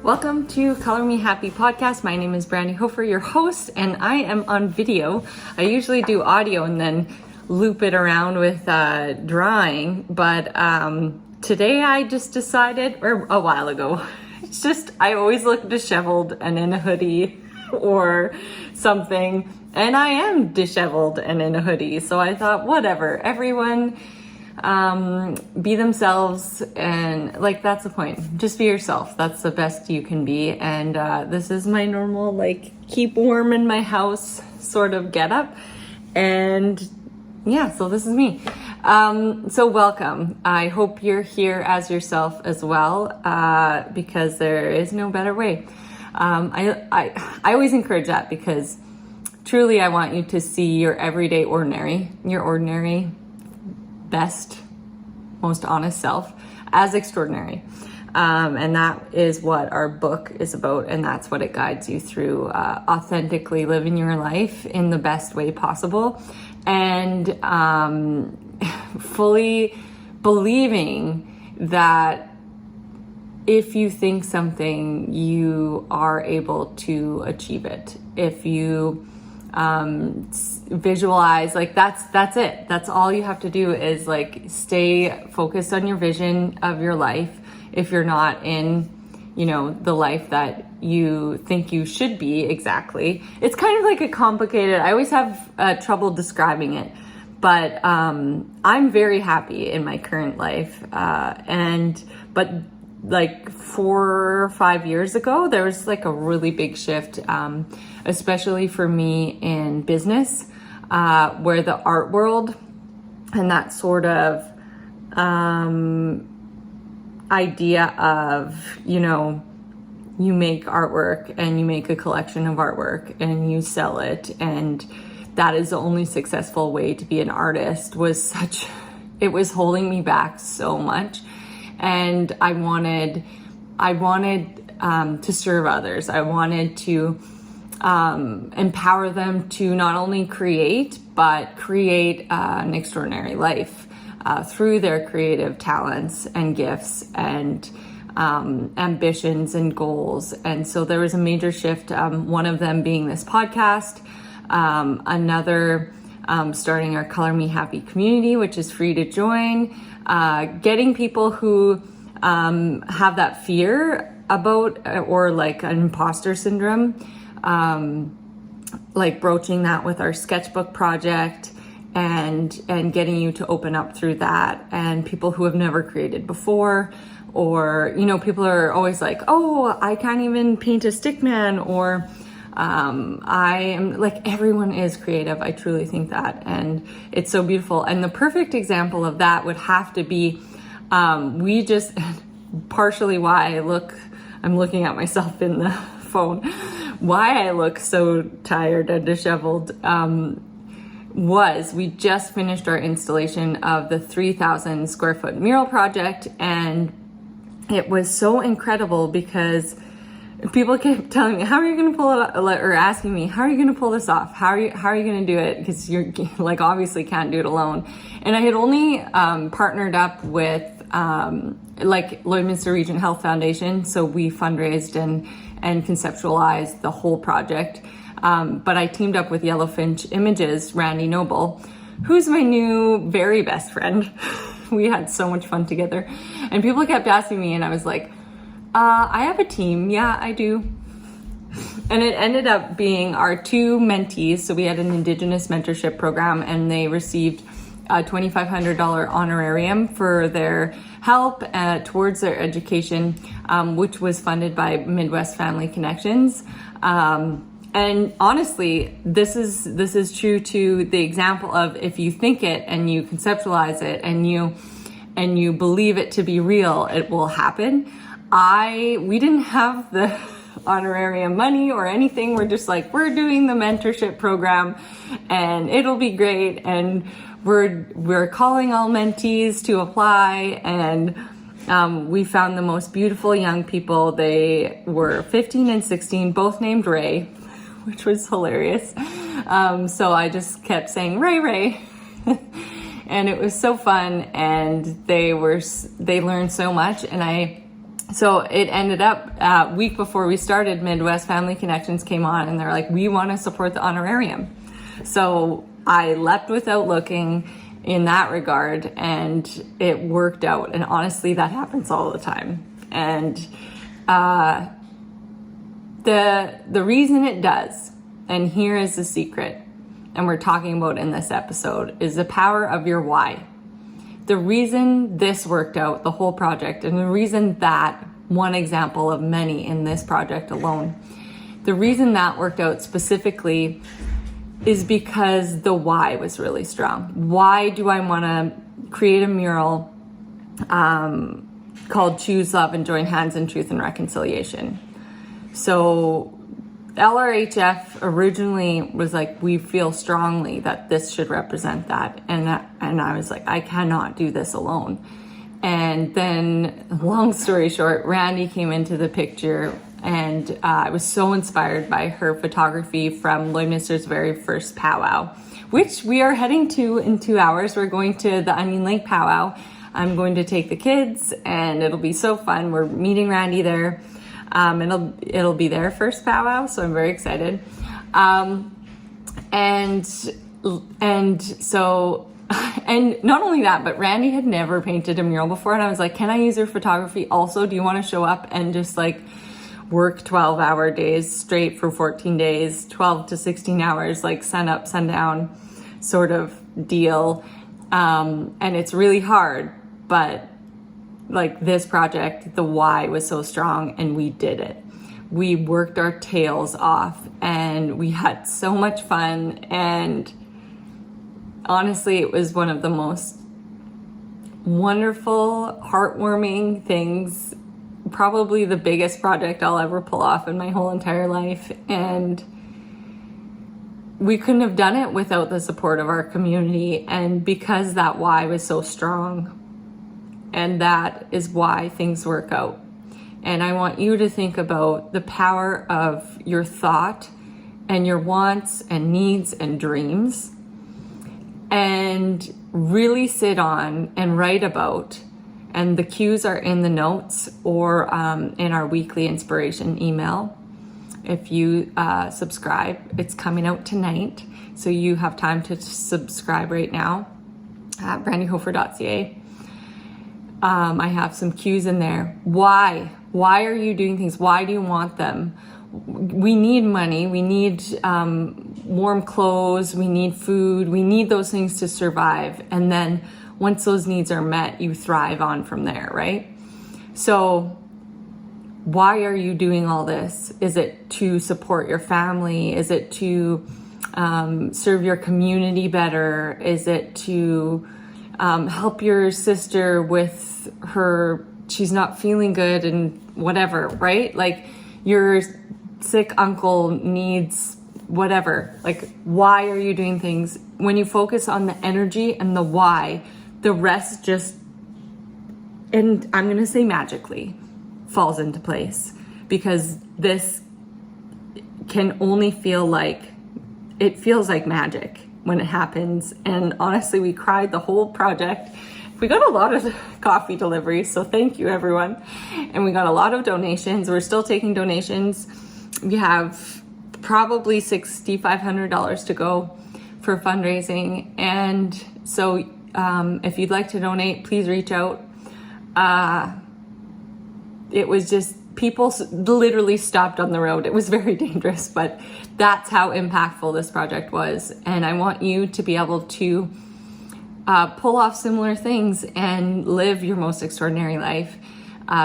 Welcome to Color Me Happy podcast. My name is Brandy Hofer, your host, and I am on video. I usually do audio and then loop it around with drawing, but today I just decided, or a while ago, it's just I always look disheveled and in a hoodie or something, and I am disheveled and in a hoodie, so I thought, whatever, everyone be themselves, and like that's the point. Just be yourself. That's the best you can be. And this is my normal keep warm in my house sort of get up. And yeah, so this is me. So welcome. I hope you're here as yourself as well, because there is no better way. I always encourage that because truly I want you to see your everyday ordinary, your ordinary best, most honest self as extraordinary. And that is what our book is about. And that's what it guides you through, authentically living your life in the best way possible. And fully believing that if you think something, you are able to achieve it. If you visualize, that's it. That's all you have to do is stay focused on your vision of your life. If you're not in, the life that you think you should be exactly, it's kind of like a complicated, I always have trouble describing it, but I'm very happy in my current life. But 4 or 5 years ago, there was a really big shift, especially for me in business, where the art world and that sort of idea of, you make artwork and you make a collection of artwork and you sell it, and that is the only successful way to be an artist, it was holding me back so much. And I wanted to serve others. I wanted to empower them to not only create, but create an extraordinary life through their creative talents and gifts and ambitions and goals. And so there was a major shift, one of them being this podcast, another starting our Color Me Happy community, which is free to join, getting people who have that fear about, or an imposter syndrome, broaching that with our sketchbook project and getting you to open up through that, and people who have never created before, or, people are always oh, I can't even paint a stick man, or I am everyone is creative. I truly think that, and it's so beautiful. And the perfect example of that would have to be, we just partially why I'm looking at myself in the phone, why I look so tired and disheveled, was we just finished our installation of the 3,000 square foot mural project, and it was so incredible because people kept telling me, how are you going to pull it, or asking me, how are you going to pull this off? How are you going to do it? Because you're obviously can't do it alone. And I had only partnered up with Lloydminster Region Health Foundation. So we fundraised and conceptualized the whole project. But I teamed up with Yellowfinch Images, Randy Noble, who's my new very best friend. We had so much fun together. And people kept asking me, and I was like, I have a team. Yeah, I do. And it ended up being our two mentees. So we had an Indigenous mentorship program, and they received a $2,500 honorarium for their help towards their education, which was funded by Midwest Family Connections. And honestly, this is true to the example of, if you think it and you conceptualize it and you believe it to be real, it will happen. We didn't have the honorarium money or anything. We're just we're doing the mentorship program and it'll be great. And we're calling all mentees to apply, and we found the most beautiful young people. They were 15 and 16, both named Ray, which was hilarious. So I just kept saying, Ray. And it was so fun, and they learned so much. And So it ended up a week before we started, Midwest Family Connections came on and they're like, we want to support the honorarium. So I leapt without looking in that regard, and it worked out. And honestly, that happens all the time. And the reason it does, and here is the secret, and we're talking about in this episode, is the power of your why. The reason this worked out, the whole project, and the reason that, one example of many in this project alone, the reason that worked out specifically is because the why was really strong. Why do I want to create a mural called Choose Love and Join Hands in Truth and Reconciliation? So LRHF originally was like, we feel strongly that this should represent that. And I was like, I cannot do this alone. And then, long story short, Randy came into the picture, and I was so inspired by her photography from Lloydminster's very first powwow, which we are heading to in 2 hours. We're going to the Onion Lake powwow. I'm going to take the kids, and it'll be so fun. We're meeting Randy there. It'll be their first powwow, so I'm very excited. And not only that, but Randy had never painted a mural before, and I was like, can I use your photography also? Do you want to show up and just like work 12-hour days straight for 14 days, 12 to 16 hours, like sun up, sun down sort of deal? And it's really hard, but like this project, the why was so strong, and we did it. We worked our tails off, and we had so much fun, and honestly, it was one of the most wonderful, heartwarming things, probably the biggest project I'll ever pull off in my whole entire life. And we couldn't have done it without the support of our community, and because that why was so strong. And that is why things work out. And I want you to think about the power of your thought and your wants and needs and dreams, and really sit on and write about. And the cues are in the notes or in our weekly inspiration email. If you subscribe, it's coming out tonight, so you have time to subscribe right now at brandyhofer.ca. I have some cues in there. Why? Why are you doing things? Why do you want them? We need money. We need warm clothes. We need food. We need those things to survive. And then once those needs are met, you thrive on from there, right? So why are you doing all this? Is it to support your family? Is it to serve your community better? Is it to help your sister with she's not feeling good and whatever, right? Like your sick uncle needs whatever. Like, why are you doing things? When you focus on the energy and the why, the rest just, and I'm going to say magically, falls into place, because this can only feel like, it feels like magic when it happens. And honestly, we cried the whole project. We got a lot of coffee deliveries, so thank you everyone. And we got a lot of donations. We're still taking donations. We have probably $6,500 to go for fundraising. And so if you'd like to donate, please reach out. It was just, people literally stopped on the road. It was very dangerous, but that's how impactful this project was. And I want you to be able to pull off similar things and live your most extraordinary life.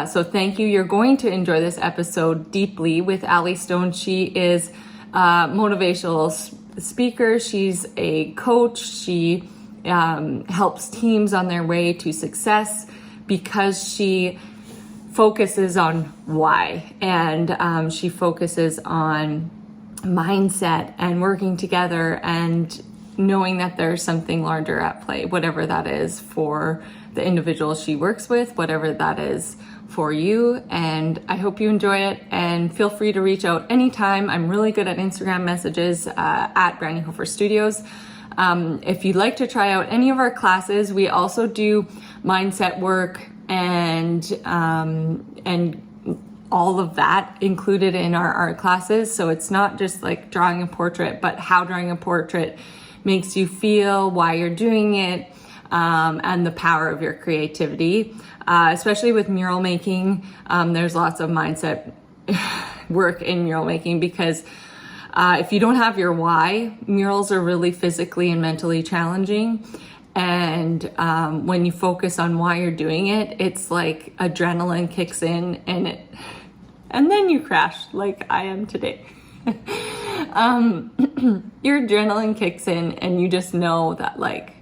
So thank you. You're going to enjoy this episode deeply with Ali Stone. She is a motivational speaker. She's a coach. She helps teams on their way to success because she focuses on why, and she focuses on mindset and working together and knowing that there's something larger at play, whatever that is for the individual she works with, whatever that is for you. And I hope you enjoy it, and feel free to reach out anytime. I'm really good at Instagram messages at Brandy Hofer Studios. If you'd like to try out any of our classes, we also do mindset work and all of that included in our art classes. So it's not just like drawing a portrait, but how drawing a portrait makes you feel, why you're doing it, and the power of your creativity. Especially with mural making, there's lots of mindset work in mural making, because if you don't have your why, murals are really physically and mentally challenging. And when you focus on why you're doing it, it's like adrenaline kicks in, and then you crash like I am today. Your adrenaline kicks in, and you just know that, like,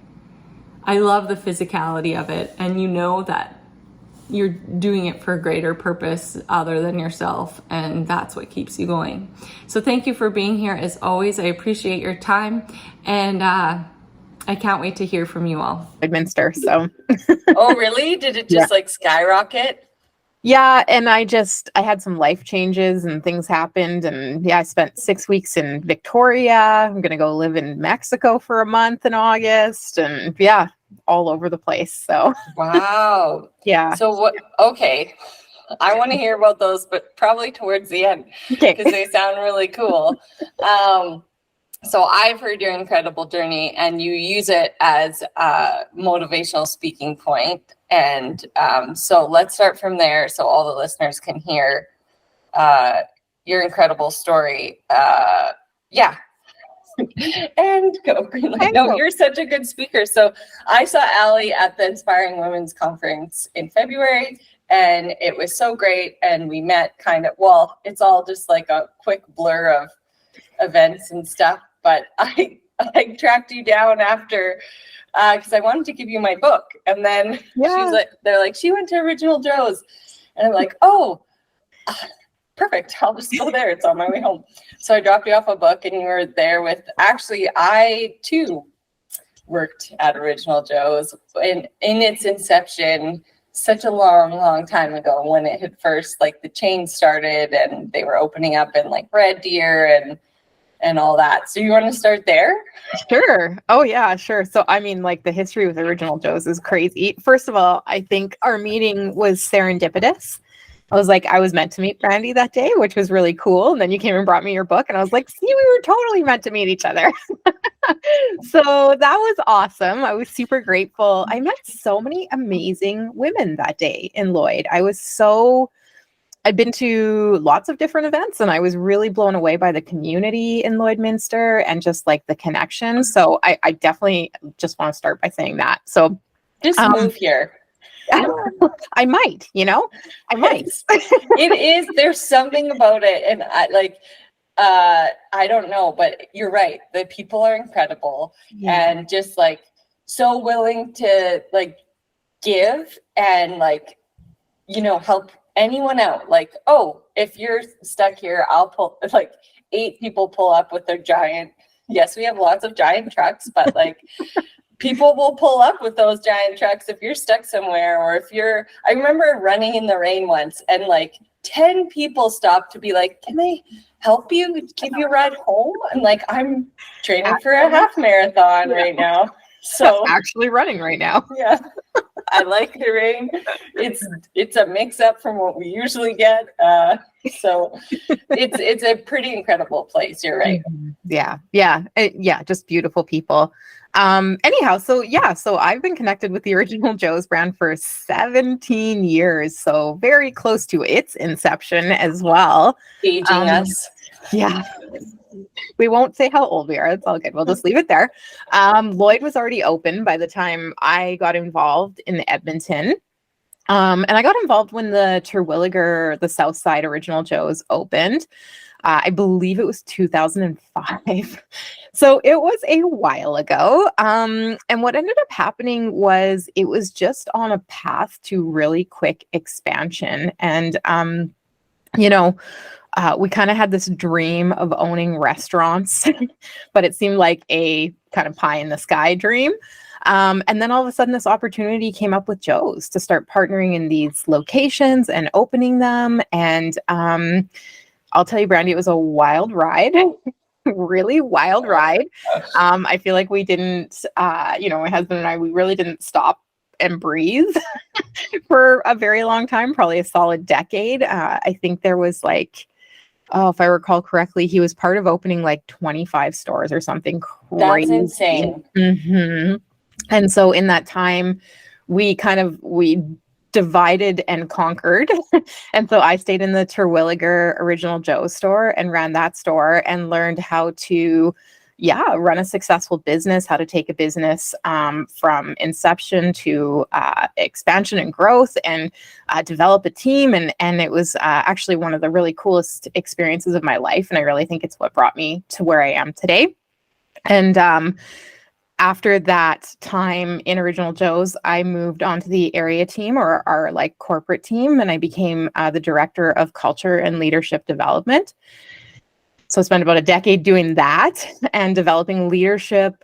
I love the physicality of it, and you know that you're doing it for a greater purpose other than yourself, and that's what keeps you going. So thank you for being here. As always, I appreciate your time, and I can't wait to hear from you all. Minster, so. Oh, really? Did it just like skyrocket? Yeah, and I had some life changes and things happened, and I spent 6 weeks in Victoria. I'm gonna go live in Mexico for a month in August, and all over the place. So wow. Yeah. So what? Okay, I want to hear about those, but probably towards the end, because they sound really cool. So I've heard your incredible journey, and you use it as a motivational speaking point. And so let's start from there, so all the listeners can hear your incredible story. And go. No, you're such a good speaker. So I saw Allie at the Inspiring Women's Conference in February, and it was so great. And we met it's all just like a quick blur of events and stuff. But I tracked you down after, because I wanted to give you my book. And then they're like, she went to Original Joe's. And I'm like, oh, perfect. I'll just go there. It's on my way home. So I dropped you off a book, and you were there with, actually, I too worked at Original Joe's in its inception, such a long time ago, when it had first, like, the chain started, and they were opening up in like Red Deer and all that. So you want to start there? Sure. Oh yeah, sure. So I mean, like, the history with Original Joe's is crazy. First of all, I think our meeting was serendipitous. I was meant to meet Brandy that day, which was really cool. And then you came and brought me your book, and I was like, see, we were totally meant to meet each other. So that was awesome. I was super grateful. I met so many amazing women that day in Lloyd. I'd been to lots of different events, and I was really blown away by the community in Lloydminster and just like the connection. So I definitely just want to start by saying that. So just move here. I might. It is. There's something about it. And I don't know, but you're right. The people are incredible, and just like so willing to like give and like, help anyone out. Like, oh, if you're stuck here, I'll pull, like 8 people pull up with their giant, yes, we have lots of giant trucks, but like people will pull up with those giant trucks if you're stuck somewhere, or I remember running in the rain once, and like 10 people stopped to be like, can I help you, give you a ride home? And like, I'm training for a half marathon right now. So I'm actually running right now. Yeah. I like the rain. It's a mix up from what we usually get. So it's a pretty incredible place. You're right. Yeah. Just beautiful people. Anyhow, so I've been connected with the Original Joe's brand for 17 years. So very close to its inception as well. Aging us. Yeah. We won't say how old we are. It's all good. We'll just leave it there. Lloyd was already open by the time I got involved in Edmonton. And I got involved when the Terwilliger, the South Side Original Joe's opened. I believe it was 2005. So it was a while ago. And what ended up happening was it was just on a path to really quick expansion. And, we kind of had this dream of owning restaurants, but it seemed like a kind of pie in the sky dream. And then all of a sudden this opportunity came up with Joe's to start partnering in these locations and opening them. And I'll tell you, Brandy, it was a wild ride, really wild ride. I feel like we didn't, my husband and I, we really didn't stop and breathe for a very long time, probably a solid decade. I think there was like, oh, if I recall correctly, he was part of opening like 25 stores or something That's crazy. insane. And so in that time, we divided and conquered. And so I stayed in the Terwilliger Original Joe store and ran that store and learned how to, run a successful business, how to take a business from inception to expansion and growth, and develop a team. And it was actually one of the really coolest experiences of my life. And I really think it's what brought me to where I am today. And after that time in Original Joe's, I moved on to the area team, or our like corporate team, and I became the director of culture and leadership development. So I spent about a decade doing that and developing leadership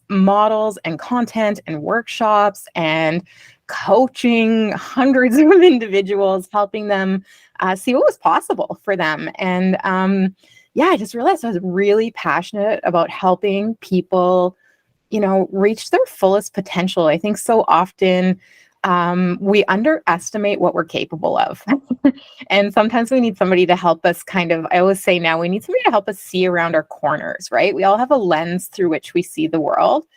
models and content and workshops and coaching hundreds of individuals, helping them see what was possible for them. And I just realized I was really passionate about helping people, reach their fullest potential. I think so often we underestimate what we're capable of. And sometimes we need somebody to help us I always say now, we need somebody to help us see around our corners, right? We all have a lens through which we see the world.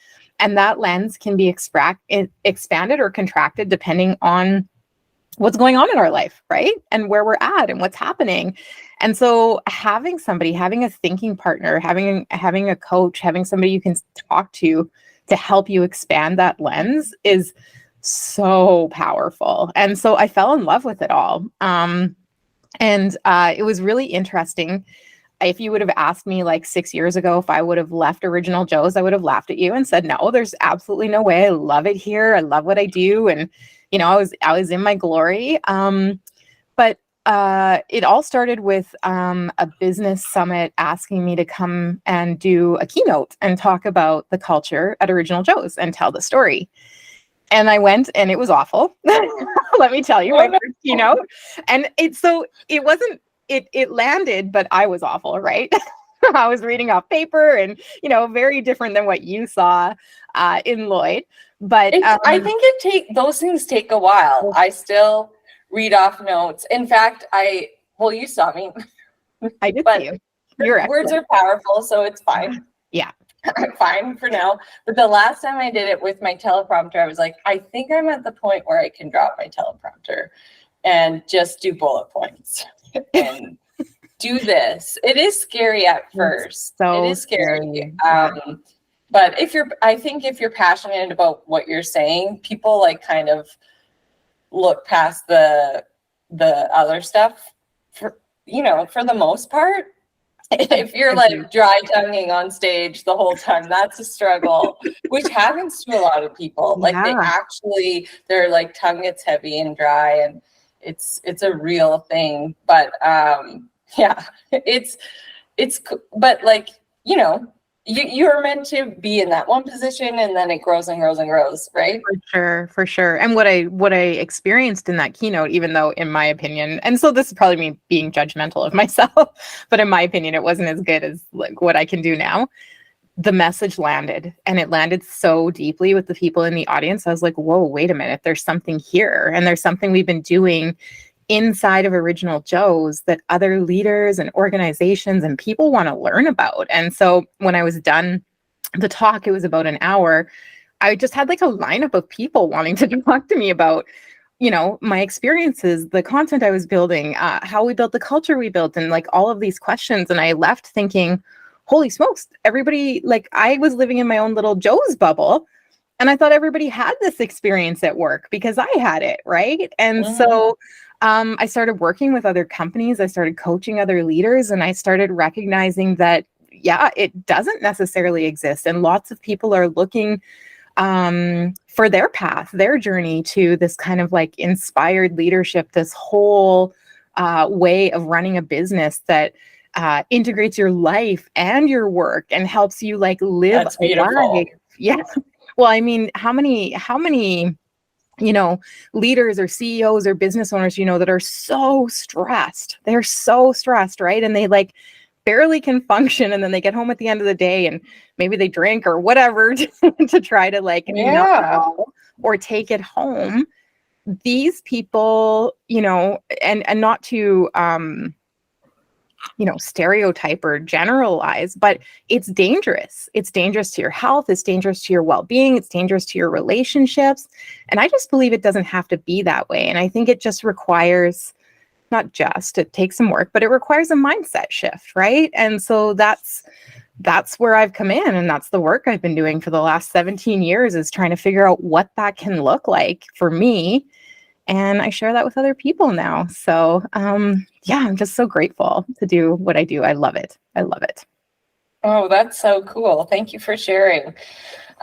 And that lens can be expanded or contracted depending on what's going on in our life, right? And where we're at and what's happening. And so having a thinking partner, having a coach, having somebody you can talk to help you expand that lens is so powerful. And so I fell in love with it all. It was really interesting. If you would have asked me like 6 years ago if I would have left Original Joe's, I would have laughed at you and said, no, there's absolutely no way. I love it here. I love what I do. And, I was in my glory. But it all started with a business summit asking me to come and do a keynote and talk about the culture at Original Joe's and tell the story. And I went, and it was awful. Let me tell you, my first keynote. And it landed, but I was awful, right? I was reading off paper and, very different than what you saw in Lloyd. But I think those things take a while. I still read off notes. In fact, you saw me. I did see you. Words are powerful, so it's fine. Yeah. I'm fine for now. But the last time I did it with my teleprompter, I was like, I think I'm at the point where I can drop my teleprompter and just do bullet points and do this. It is scary at first. So it is scary. But if you're passionate about what you're saying, people like kind of look past the other stuff for the most part. If you're like dry tonguing on stage the whole time, that's a struggle, which happens to a lot of people. Like their like tongue gets heavy and dry, and it's a real thing. But but like, you're meant to be in that one position, and then it grows and grows and grows, right? For sure. And what I experienced in that keynote, even though in my opinion, and so this is probably me being judgmental of myself, but in my opinion, it wasn't as good as like what I can do now. The message landed, and it landed so deeply with the people in the audience. I was like, whoa, wait a minute, there's something here. And there's something we've been doing inside of Original Joe's that other leaders and organizations and people want to learn about. And so when I was done the talk, it was about an hour, I just had like a lineup of people wanting to talk to me about, my experiences, the content I was building, how we built the culture we built, and like all of these questions. And I left thinking, holy smokes, everybody, like I was living in my own little Joe's bubble. And I thought everybody had this experience at work because I had it, right? And so I started working with other companies. I started coaching other leaders, and I started recognizing that, it doesn't necessarily exist. And lots of people are looking for their path, their journey to this kind of like inspired leadership, this whole way of running a business that integrates your life and your work and helps you like live a life. Yeah. Well, I mean, how many leaders or CEOs or business owners, that are so stressed. They're so stressed, right? And they like barely can function. And then they get home at the end of the day and maybe they drink or whatever to try to like not or take it home, these people, you know, and not to, you know, stereotype or generalize, but it's dangerous. It's dangerous to your health. It's dangerous to your well-being. It's dangerous to your relationships. And I just believe it doesn't have to be that way. And I think it just requires, not just, it takes some work, but it requires a mindset shift, right? And so that's where I've come in, and that's the work I've been doing for the last 17 years, is trying to figure out what that can look like for me. And I share that with other people now. So yeah, I'm just so grateful to do what I do. I love it. I love it. Oh, that's so cool. Thank you for sharing.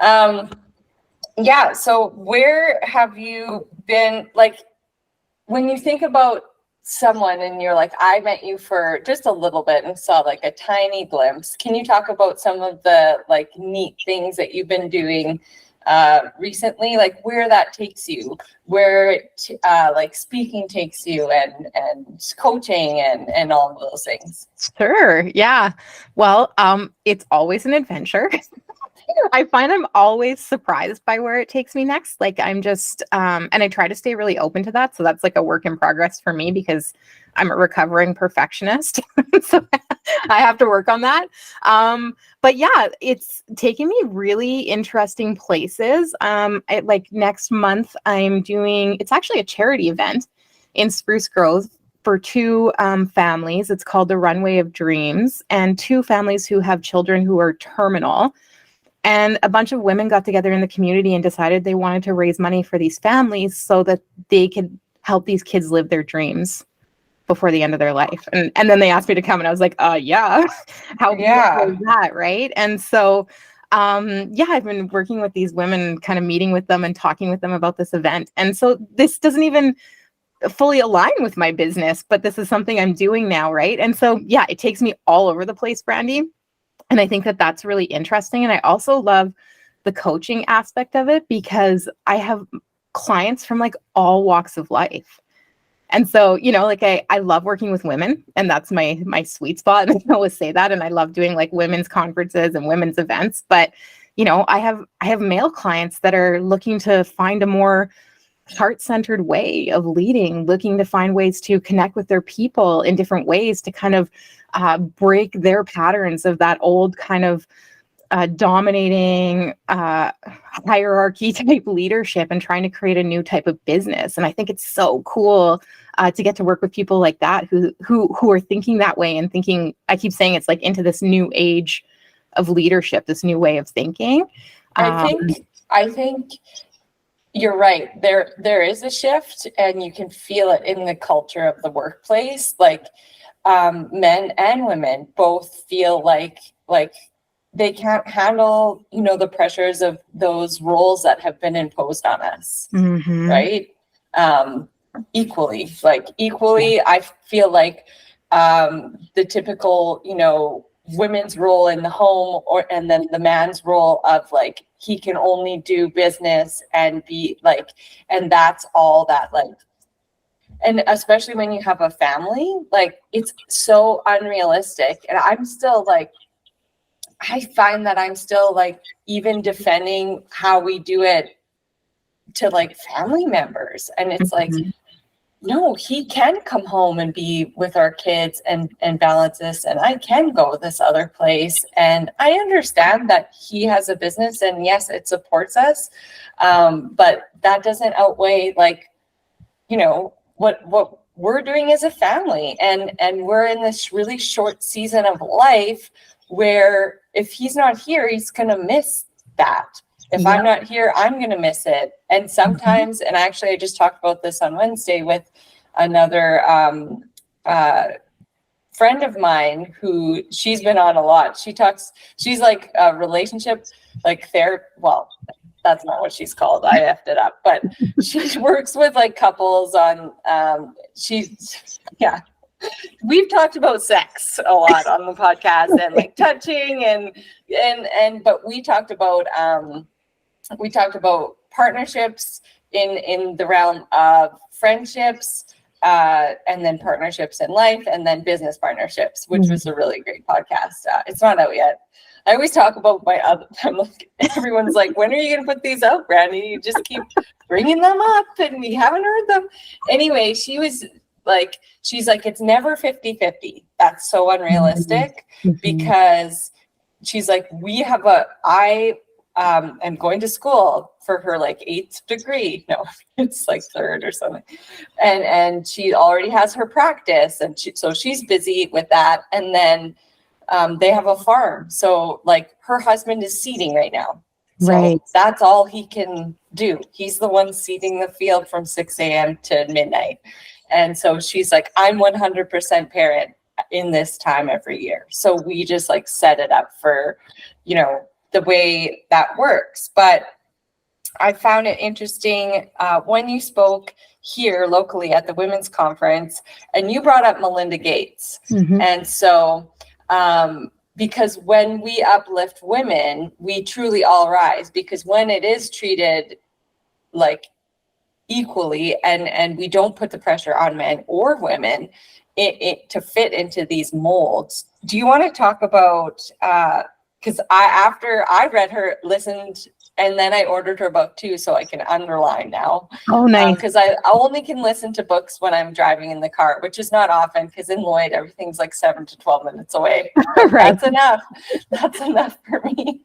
Yeah, so where have you been, like, when you think about someone and you're like, I met you for just a little bit and saw like a tiny glimpse. Can you talk about some of the like neat things that you've been doing recently, like where that takes you, where like speaking takes you, and coaching and all of those things? Sure. Yeah. Well, it's always an adventure. I find I'm always surprised by where it takes me next. Like I'm just, and I try to stay really open to that. So that's like a work in progress for me because I'm a recovering perfectionist. So I have to work on that. But yeah, it's taking me really interesting places. Like next month, I'm doing, it's actually a charity event in Spruce Grove for two families. It's called the Runway of Dreams, and two families who have children who are terminal. And a bunch of women got together in the community and decided they wanted to raise money for these families so that they could help these kids live their dreams before the end of their life. And then they asked me to come, and I was like, yeah, how beautiful is that, right? And so, yeah, I've been working with these women, kind of meeting with them and talking with them about this event. And so this doesn't even fully align with my business, but this is something I'm doing now, right? And so, yeah, it takes me all over the place, Brandy. And I think that that's really interesting. And I also love the coaching aspect of it because I have clients from like all walks of life. And so, you know, like I love working with women, and that's my sweet spot. And I always say that. And I love doing like women's conferences and women's events. But, you know, I have male clients that are looking to find a more heart-centered way of leading, looking to find ways to connect with their people in different ways to kind of break their patterns of that old kind of dominating hierarchy type leadership and trying to create a new type of business. And I think it's so cool to get to work with people like that who are thinking that way and thinking, I keep saying it's like into this new age of leadership, this new way of thinking. I think you're right. There is a shift, and you can feel it in the culture of the workplace. Like men and women both feel like they can't handle, you know, the pressures of those roles that have been imposed on us, right? Equally, I feel like the typical, you know, women's role in the home, and then the man's role of like he can only do business and be like, and that's all that, like, and especially when you have a family, like it's so unrealistic. And I'm still like, I find that I'm still like even defending how we do it to like family members, and it's like, no, he can come home and be with our kids and balance this, and I can go this other place. And I understand that he has a business, and yes, it supports us, but that doesn't outweigh, like, you know, what we're doing as a family, and we're in this really short season of life where if he's not here, he's gonna miss that. If I'm not here, I'm going to miss it. And sometimes, and actually I just talked about this on Wednesday with another friend of mine who she's been on a lot. She's like a relationship, like well, that's not what she's called. I effed it up, but she works with like couples on, we've talked about sex a lot on the podcast and like touching but we talked about partnerships in the realm of friendships, and then partnerships in life, and then business partnerships, which was a really great podcast. It's not out yet. I always talk about my other, I'm like, everyone's like, when are you going to put these out, Brandy? You just keep bringing them up and we haven't heard them. Anyway, she's like, it's never 50-50. That's so unrealistic because she's like, I am going to school for her like 8th degree. No, it's like 3rd or something. And she already has her practice. And so she's busy with that. And then they have a farm. So like her husband is seeding right now. So that's all he can do. He's the one seeding the field from 6 a.m. to midnight. And so she's like, I'm 100% parent in this time every year. So we just like set it up for, you know, the way that works. But I found it interesting when you spoke here locally at the women's conference and you brought up Melinda Gates. And so because when we uplift women, we truly all rise, because when it is treated like equally and we don't put the pressure on men or women it to fit into these molds. Do you want to talk about because after I read her, listened, and then I ordered her book too, so I can underline now. Oh, nice. Because I only can listen to books when I'm driving in the car, which is not often, because in Lloyd, everything's like 7 to 12 minutes away. Right. That's enough. That's enough for me.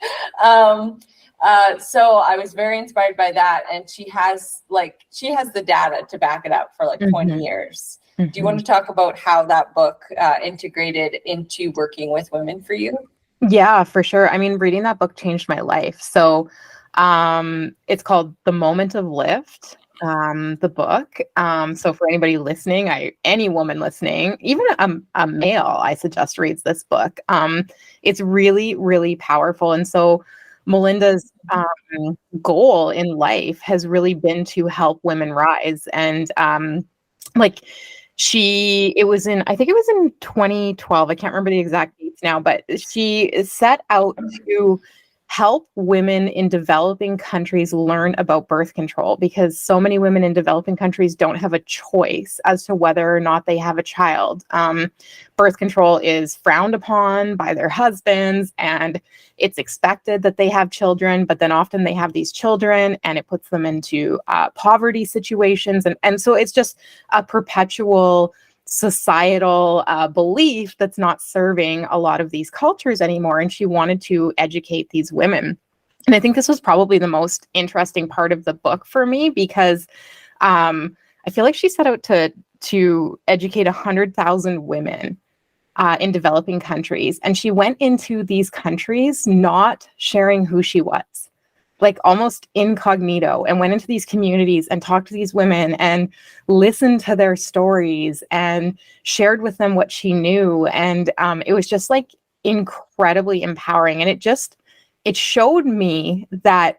So I was very inspired by that. And she has the data to back it up for like 20 years. Do you want to talk about how that book integrated into working with women for you? Yeah, for sure. I mean, reading that book changed my life. So it's called The Moment of Lift, the book. So for anybody listening, any woman listening, even a male, I suggest reads this book. It's really, really powerful. And so Melinda's goal in life has really been to help women rise. And it was in 2012. I can't remember the exact dates now, but she set out to help women in developing countries learn about birth control, because so many women in developing countries don't have a choice as to whether or not they have a child. Birth control is frowned upon by their husbands, and it's expected that they have children, but then often they have these children and it puts them into poverty situations. And so it's just a perpetual societal belief that's not serving a lot of these cultures anymore. And she wanted to educate these women. And I think this was probably the most interesting part of the book for me, because I feel like she set out to educate 100,000 women in developing countries. And she went into these countries not sharing who she was, like almost incognito, and went into these communities and talked to these women and listened to their stories and shared with them what she knew. And it was just like incredibly empowering. And it showed me that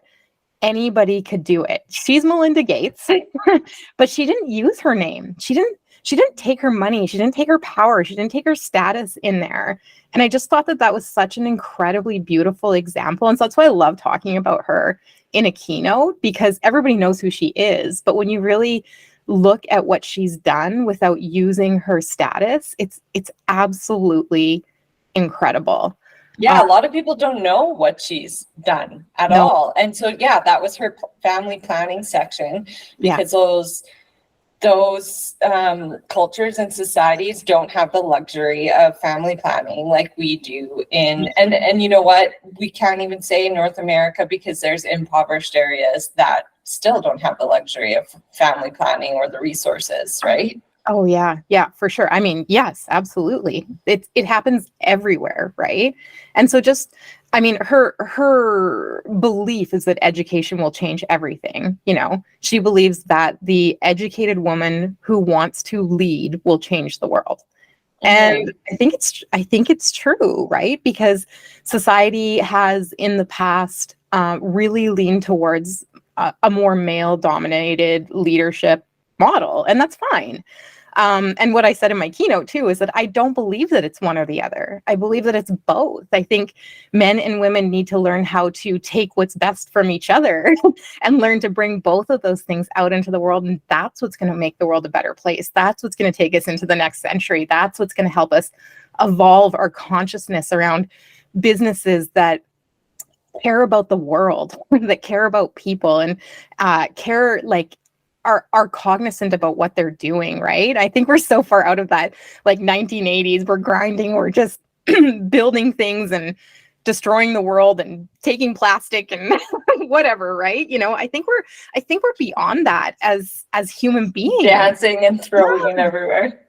anybody could do it. She's Melinda Gates, but she didn't use her name. She didn't take her money. She didn't take her power. She didn't take her status in there. And I just thought that was such an incredibly beautiful example. And so that's why I love talking about her in a keynote, because everybody knows who she is. But when you really look at what she's done without using her status, it's absolutely incredible. Yeah, a lot of people don't know what she's done at all. And so, yeah, that was her family planning section, because those cultures and societies don't have the luxury of family planning like we do and you know what, we can't even say in North America, because there's impoverished areas that still don't have the luxury of family planning or the resources, right? Oh yeah, for sure. I mean, yes, absolutely. It happens everywhere, right? And so her belief is that education will change everything. You know, she believes that the educated woman who wants to lead will change the world. And I think it's true, right? Because society has in the past really leaned towards a more male-dominated leadership model, and that's fine. And what I said in my keynote too is that I don't believe that it's one or the other. I believe that it's both. I think men and women need to learn how to take what's best from each other and learn to bring both of those things out into the world. And that's what's going to make the world a better place. That's what's going to take us into the next century. That's what's going to help us evolve our consciousness around businesses that care about the world, that care about people, and care, like, are cognizant about what they're doing, right? I think we're so far out of that, like, 1980s, we're grinding, we're just building things and destroying the world and taking plastic and whatever, right? You know, I think we're beyond that as human beings. Dancing and throwing it everywhere.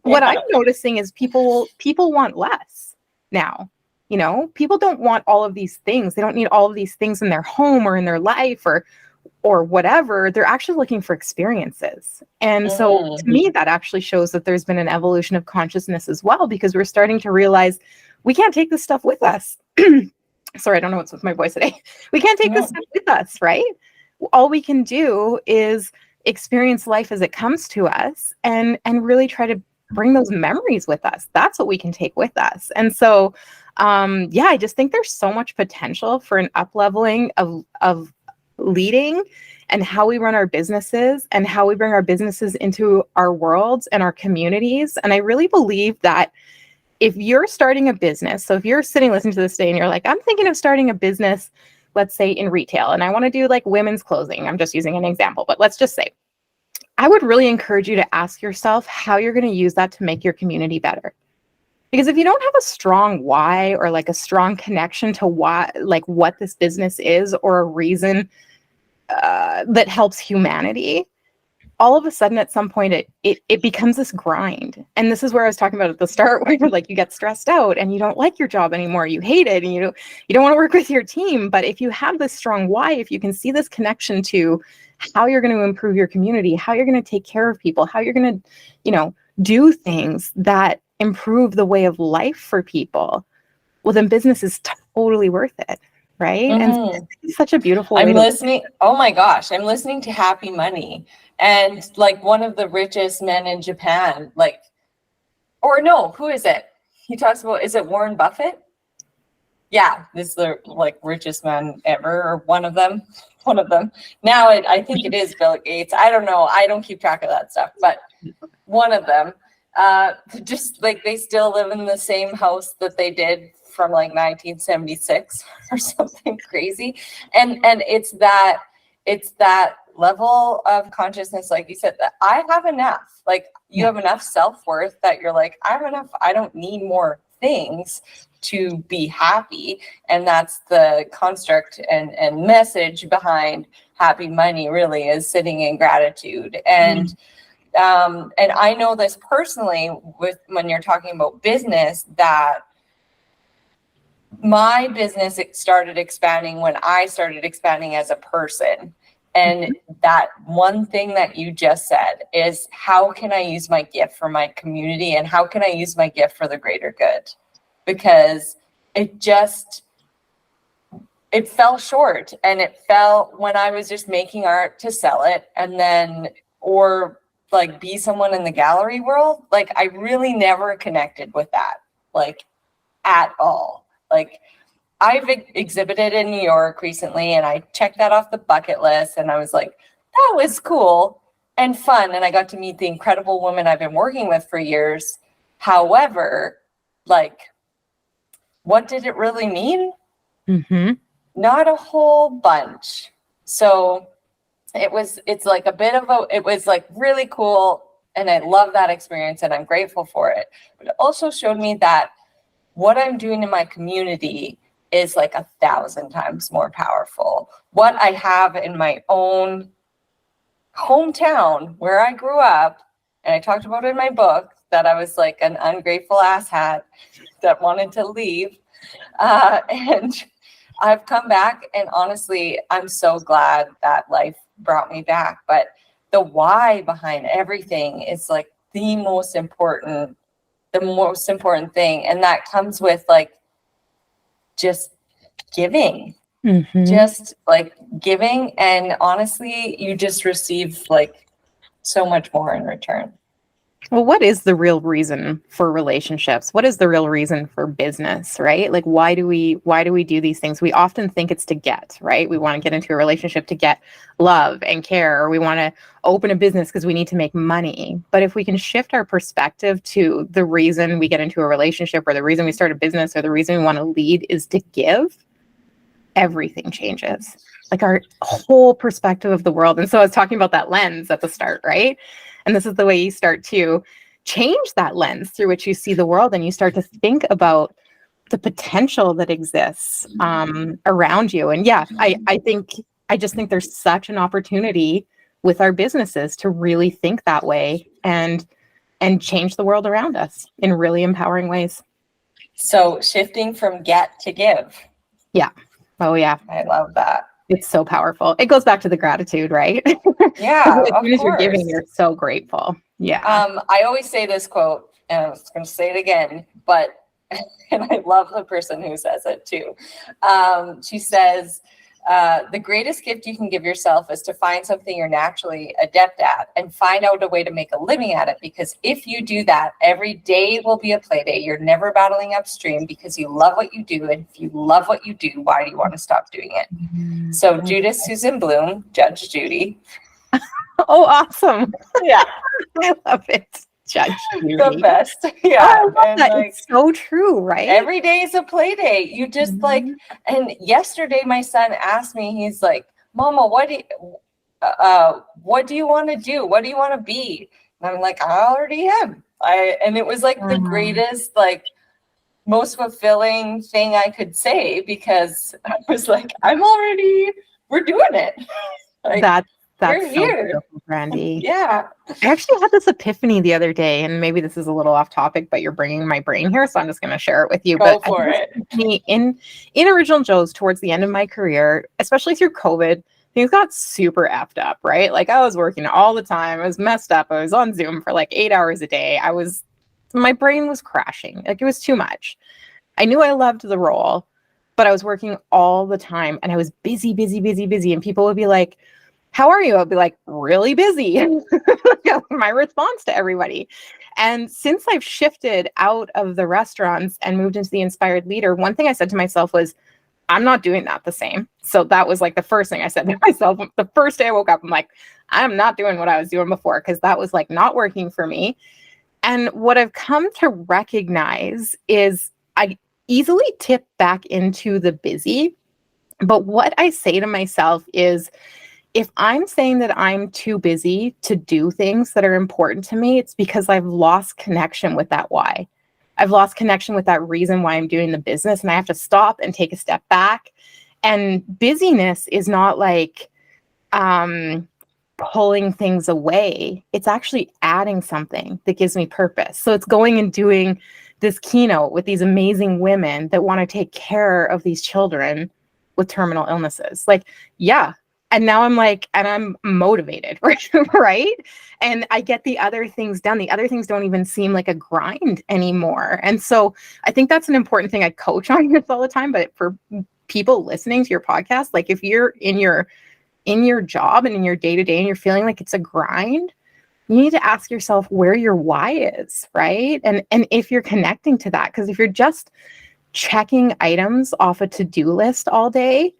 What Yeah. I'm noticing is people want less now. You know, people don't want all of these things. They don't need all of these things in their home or in their life or whatever. They're actually looking for experiences. And so to me, that actually shows that there's been an evolution of consciousness as well, because we're starting to realize we can't take this stuff with us. Sorry, I don't know what's with my voice today. We can't take this stuff with us, right? All we can do is experience life as it comes to us and really try to bring those memories with us. That's what we can take with us. And so, yeah, I just think there's so much potential for an up-leveling of leading and how we run our businesses and how we bring our businesses into our worlds and our communities. And I really believe that if you're starting a business, so if you're sitting listening to this today and you're like, I'm thinking of starting a business, let's say in retail, and I want to do like women's clothing. I'm just using an example, but let's just say, I would really encourage you to ask yourself how you're going to use that to make your community better. Because if you don't have a strong why or like a strong connection to why, like what this business is, or a reason that helps humanity, all of a sudden at some point it becomes this grind. And this is where I was talking about at the start, where you're like, you get stressed out and you don't like your job anymore, you hate it, and you don't want to work with your team. But if you have this strong why, if you can see this connection to how you're going to improve your community, how you're going to take care of people, how you're going to, you know, do things that improve the way of life for people, well, then business is totally worth it. Right. And it's such a beautiful way I'm to listening. Oh my gosh. I'm listening to Happy Money, and like one of the richest men in Japan, like, or no, who is it? He talks about, is it Warren Buffett? Yeah. This is the like richest man ever, or one of them. Now I think it is Bill Gates. I don't know. I don't keep track of that stuff, but one of them, just like they still live in the same house that they did from like 1976 or something crazy. And it's that level of consciousness, like you said, that I have enough. Like you have enough self-worth that you're like, I have enough. I don't need more things to be happy. And that's the construct and message behind Happy Money, really, is sitting in gratitude. And I know this personally with when you're talking about business, that my business started expanding when I started expanding as a person. And that one thing that you just said is, how can I use my gift for my community, and how can I use my gift for the greater good? Because it fell short, and it fell when I was just making art to sell it, and then, or like be someone in the gallery world. Like I really never connected with that, like at all. Like I've exhibited in New York recently, and I checked that off the bucket list, and I was like, that was cool and fun. And I got to meet the incredible woman I've been working with for years. However, like, what did it really mean? Not a whole bunch. So it was like really cool. And I love that experience, and I'm grateful for it. But it also showed me that what I'm doing in my community is like 1,000 times more powerful. What I have in my own hometown where I grew up, and I talked about in my book that I was like an ungrateful asshat that wanted to leave. And I've come back, and honestly, I'm so glad that life brought me back. But the why behind everything is like the most important thing. And that comes with like just giving, just like giving. And honestly, you just receive like so much more in return. Well, what is the real reason for relationships? What is the real reason for business, right? Like why do we do these things? We often think it's to get, right? We want to get into a relationship to get love and care, or we want to open a business because we need to make money. But if we can shift our perspective to the reason we get into a relationship, or the reason we start a business, or the reason we want to lead is to give, everything changes. Like our whole perspective of the world. And so I was talking about that lens at the start, right? And this is the way you start to change that lens through which you see the world, and you start to think about the potential that exists around you. And yeah, I just think there's such an opportunity with our businesses to really think that way and change the world around us in really empowering ways. So shifting from get to give. Yeah. Oh yeah. I love that. It's so powerful. It goes back to the gratitude, right? Yeah, As of soon as you're course. giving, you're so grateful. Yeah. I always say this quote, and I was going to say it again, but, and I love the person who says it too. She says, the greatest gift you can give yourself is to find something you're naturally adept at and find out a way to make a living at it. Because if you do that, every day will be a play day. You're never battling upstream because you love what you do. And if you love what you do, why do you want to stop doing it? So Judith Susan Bloom, Judge Judy. Oh, awesome. Yeah. I love it. Judge Judy. The best. Yeah. I love And that. like, It's so true, right? every day is a play day. You just like, and yesterday my son asked me, he's like, Mama, what do you want to do? What do you want to be? And I'm like, I already am. And it was like the greatest, like most fulfilling thing I could say, because I was like, we're doing it. Like, That's we're so here. beautiful, Brandy. Yeah. I actually had this epiphany the other day, and maybe this is a little off topic, but you're bringing my brain here, so I'm just going to share it with you. Go But for it. in Original Joe's, towards the end of my career, especially through COVID, things got super effed up, right? Like I was working all the time. I was messed up. I was on Zoom for like 8 hours a day. My brain was crashing. Like it was too much. I knew I loved the role, but I was working all the time, and I was busy. And people would be like, how are you? I'll be like, really busy. My response to everybody. And since I've shifted out of the restaurants and moved into the inspired leader, one thing I said to myself was, I'm not doing that the same. So that was like the first thing I said to myself. The first day I woke up, I'm like, I'm not doing what I was doing before, because that was like not working for me. And what I've come to recognize is I easily tip back into the busy. But what I say to myself is, if I'm saying that I'm too busy to do things that are important to me, it's because I've lost connection with that why. I've lost connection with that reason why I'm doing the business, and I have to stop and take a step back. And busyness is not like pulling things away. It's actually adding something that gives me purpose. So it's going and doing this keynote with these amazing women that want to take care of these children with terminal illnesses. Like, yeah. And now I'm like, and I'm motivated, right? And I get the other things done. The other things don't even seem like a grind anymore. And so I think that's an important thing. I coach on this all the time, but for people listening to your podcast, like if you're in your job and in your day-to-day and you're feeling like it's a grind, you need to ask yourself where your why is, right? And if you're connecting to that, because if you're just checking items off a to-do list all day,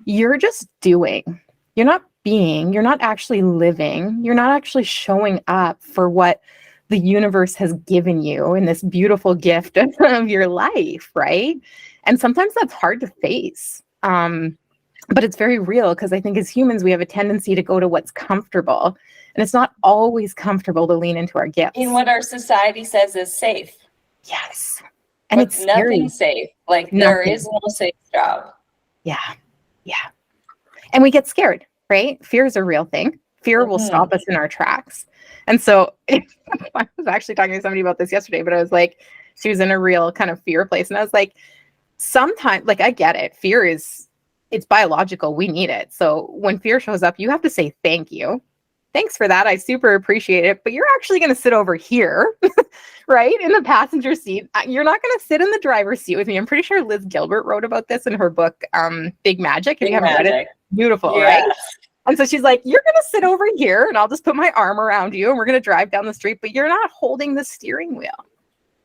you're just doing. You're not being. You're not actually living. You're not actually showing up for what the universe has given you in this beautiful gift of your life, right? And sometimes that's hard to face. But it's very real, because I think as humans, we have a tendency to go to what's comfortable. And it's not always comfortable to lean into our gifts. In what our society says is safe. Yes. And but it's scary. nothing safe. Like there is no safe job. Yeah. Yeah. And we get scared, right? Fear is a real thing. Fear will stop us in our tracks. And so I was actually talking to somebody about this yesterday, but I was like, she was in a real kind of fear place. And I was like, sometimes, like, I get it. Fear it's biological. We need it. So when fear shows up, you have to say, thank you. Thanks for that. I super appreciate it. But you're actually going to sit over here, right? In the passenger seat. You're not going to sit in the driver's seat with me. I'm pretty sure Liz Gilbert wrote about this in her book, Big Magic. If you haven't read it, beautiful, yes. right? And so she's like, you're going to sit over here and I'll just put my arm around you and we're going to drive down the street, but you're not holding the steering wheel.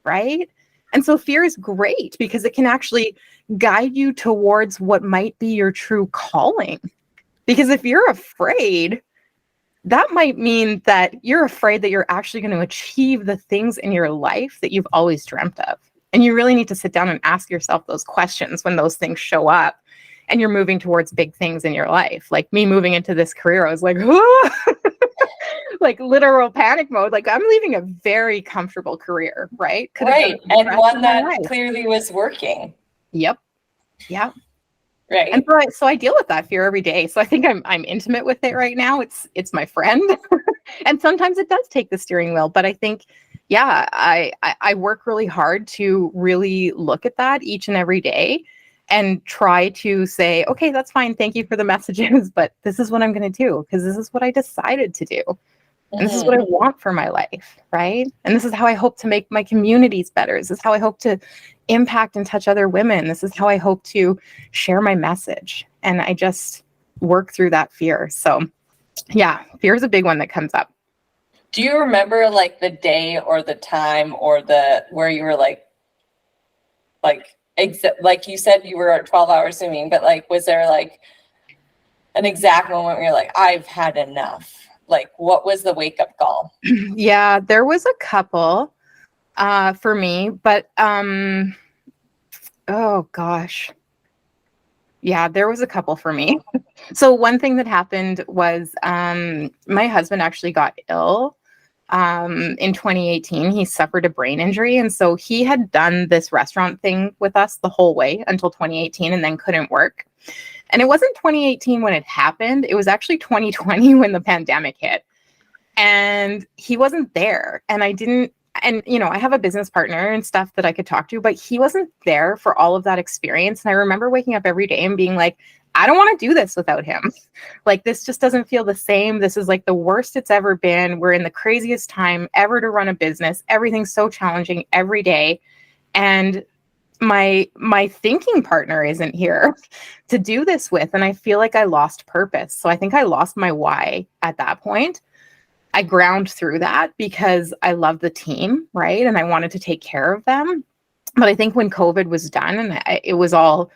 Right. And so fear is great because it can actually guide you towards what might be your true calling. Because if you're afraid, that might mean that you're afraid that you're actually going to achieve the things in your life that you've always dreamt of. And you really need to sit down and ask yourself those questions when those things show up and you're moving towards big things in your life. Like me moving into this career, I was like, like literal panic mode. Like I'm leaving a very comfortable career, right? Right. And one that clearly was working. Yep. Yeah. Right. And so I deal with that fear every day. So I think I'm intimate with it right now. It's my friend. And sometimes it does take the steering wheel, but I think, yeah, I work really hard to really look at that each and every day and try to say, okay, that's fine. Thank you for the messages, but this is what I'm going to do because this is what I decided to do. And this is what I want for my life, right? And this is how I hope to make my communities better. This is how I hope to impact and touch other women. This is how I hope to share my message. And I just work through that fear. So yeah, fear is a big one that comes up. Do you remember like the day or the time or where you were like you said you were 12 hours swimming, but like, was there like an exact moment where you're like, I've had enough? Like, what was the wake up call? Yeah, there was a couple for me, but oh gosh. Yeah, there was a couple for me. So one thing that happened was my husband actually got ill in 2018. He suffered a brain injury. And so he had done this restaurant thing with us the whole way until 2018 and then couldn't work. And it wasn't 2018 when it happened. It was actually 2020 when the pandemic hit. And he wasn't there. And I have a business partner and stuff that I could talk to, but he wasn't there for all of that experience. And I remember waking up every day and being like, I don't want to do this without him. Like, this just doesn't feel the same. This is like the worst it's ever been. We're in the craziest time ever to run a business. Everything's so challenging every day. And my thinking partner isn't here to do this with. And I feel like I lost purpose. So I think I lost my why at that point. I ground through that because I love the team, right? And I wanted to take care of them. But I think when COVID was done and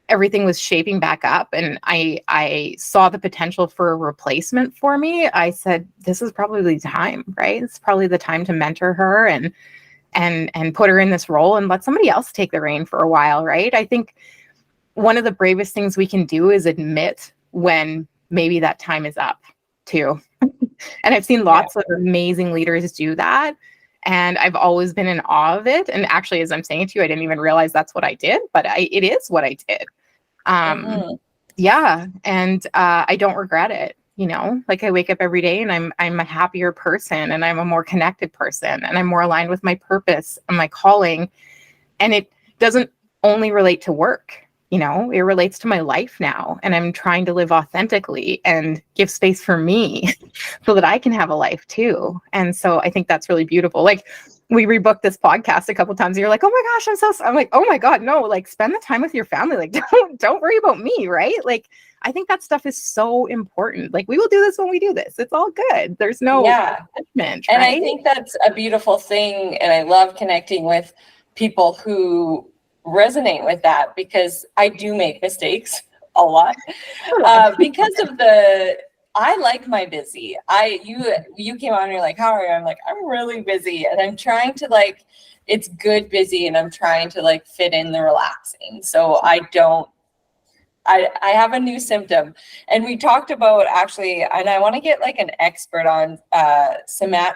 everything was shaping back up and I saw the potential for a replacement for me, I said, this is probably the time, right? It's probably the time to mentor her and put her in this role and let somebody else take the reign for a while, right? I think one of the bravest things we can do is admit when maybe that time is up too. And I've seen lots of amazing leaders do that. And I've always been in awe of it. And actually, as I'm saying it to you, I didn't even realize that's what I did, but it is what I did. Yeah. And I don't regret it. Like I wake up every day and I'm a happier person and I'm a more connected person and I'm more aligned with my purpose and my calling. And it doesn't only relate to work. It relates to my life now. And I'm trying to live authentically and give space for me so that I can have a life too. And so I think that's really beautiful. Like we rebooked this podcast a couple of times and you're like, oh my gosh, I'm like, oh my God, no, like spend the time with your family. Like don't worry about me. Right. Like, I think that stuff is so important. Like we will do this when we do this. It's all good. There's no judgment. And right? I think that's a beautiful thing. And I love connecting with people who resonate with that because I do make mistakes a lot because of I like my busy. You came on and you're like, how are you? I'm like, I'm really busy and I'm trying to it's good busy and I'm trying to fit in the relaxing. So I have a new symptom and we talked about actually, and I want to get an expert on